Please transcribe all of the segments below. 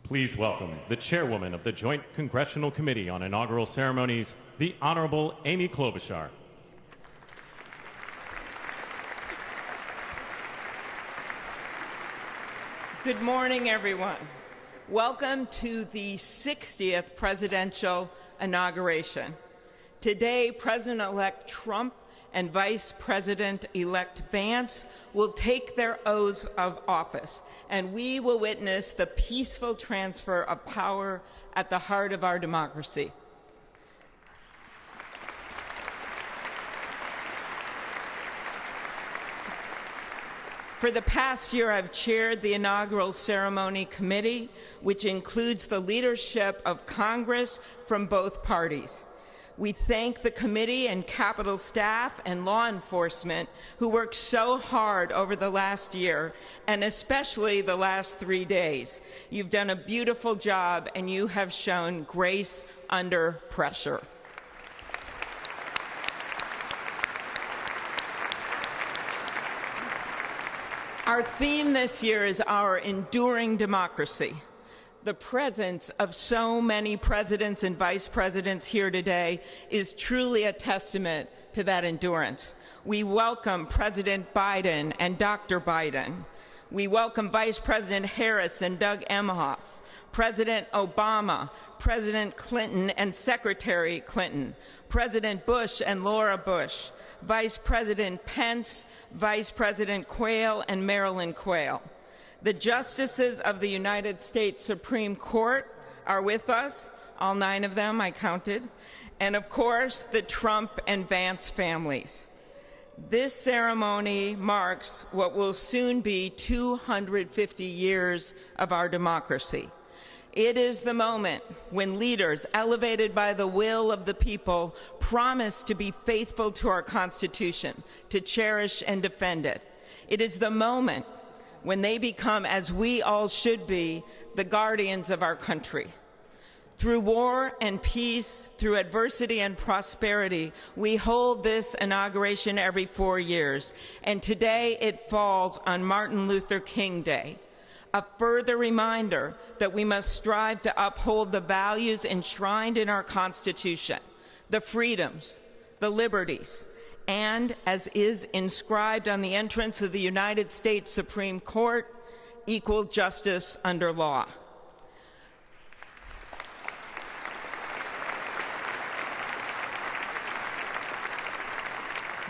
Please welcome the chairwoman of the Joint Congressional Committee on Inaugural Ceremonies, the Honorable Amy Klobuchar. Good morning, everyone. Welcome to the 60th presidential inauguration. Today, President-elect Trump and Vice President-elect Vance will take their oaths of office, and we will witness the peaceful transfer of power at the heart of our democracy. For the past year, I've chaired the inaugural ceremony committee, which includes the leadership of Congress from both parties. We thank the committee and Capitol staff and law enforcement who worked so hard over the last year, and especially the last 3 days. You've done a beautiful job, and you have shown grace under pressure. Our theme this year is our enduring democracy. The presence of so many presidents and vice presidents here today is truly a testament to that endurance. We welcome President Biden and Dr. Biden. We welcome Vice President Harris and Doug Emhoff, President Obama, President Clinton and Secretary Clinton, President Bush and Laura Bush, Vice President Pence, Vice President Quayle and Marilyn Quayle. The justices of the United States Supreme Court are with us, all 9 of them I counted, and of course the Trump and Vance families. This ceremony marks what will soon be 250 years of our democracy. It is the moment when leaders, elevated by the will of the people, promise to be faithful to our Constitution, to cherish and defend it. It is the moment when they become, as we all should be, the guardians of our country. Through war and peace, through adversity and prosperity, we hold this inauguration every 4 years, and today it falls on Martin Luther King Day. A further reminder that we must strive to uphold the values enshrined in our Constitution, the freedoms, the liberties, and, as is inscribed on the entrance of the United States Supreme Court, equal justice under law.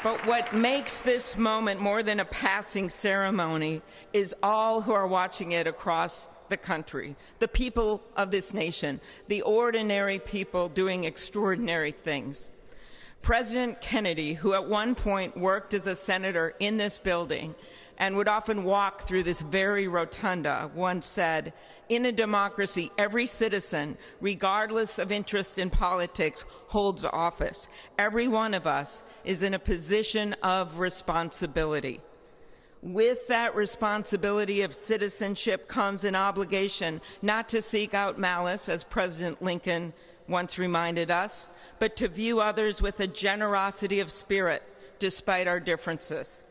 But what makes this moment more than a passing ceremony is all who are watching it across the country, the people of this nation, the ordinary people doing extraordinary things. President Kennedy, who at one point worked as a senator in this building and would often walk through this very rotunda, once said, "In a democracy, every citizen, regardless of interest in politics, holds office. Every one of us is in a position of responsibility." With that responsibility of citizenship comes an obligation not to seek out malice, as President Lincoln once reminded us, but to view others with a generosity of spirit despite our differences.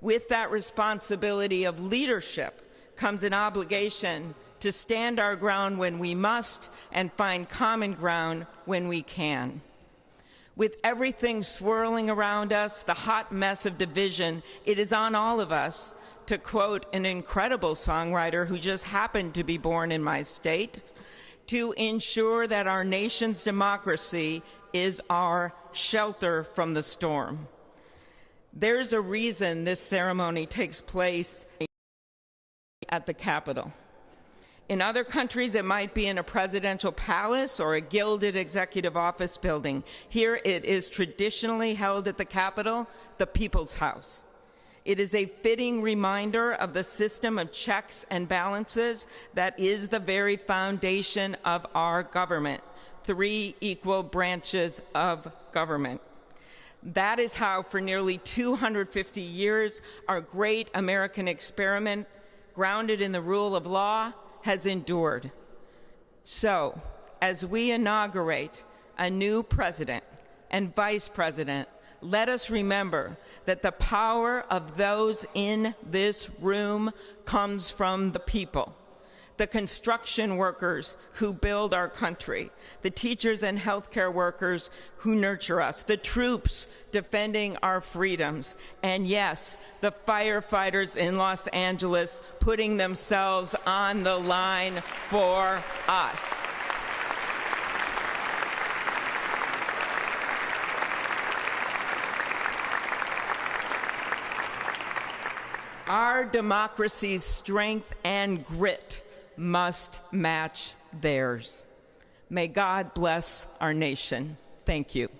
With that responsibility of leadership comes an obligation to stand our ground when we must and find common ground when we can. With everything swirling around us, the hot mess of division, it is on all of us, to quote an incredible songwriter who just happened to be born in my state, to ensure that our nation's democracy is our shelter from the storm. There's a reason this ceremony takes place at the Capitol. In other countries, it might be in a presidential palace or a gilded executive office building. Here it is traditionally held at the Capitol, the People's House. It is a fitting reminder of the system of checks and balances that is the very foundation of our government, 3 equal branches of government. That is how, for nearly 250 years, our great American experiment, grounded in the rule of law, has endured. So, as we inaugurate a new president and vice president, let us remember that the power of those in this room comes from the people. the construction workers who build our country, the teachers and healthcare workers who nurture us, the troops defending our freedoms, and yes, the firefighters in Los Angeles putting themselves on the line for us. Our democracy's strength and grit must match theirs. May God bless our nation. Thank you.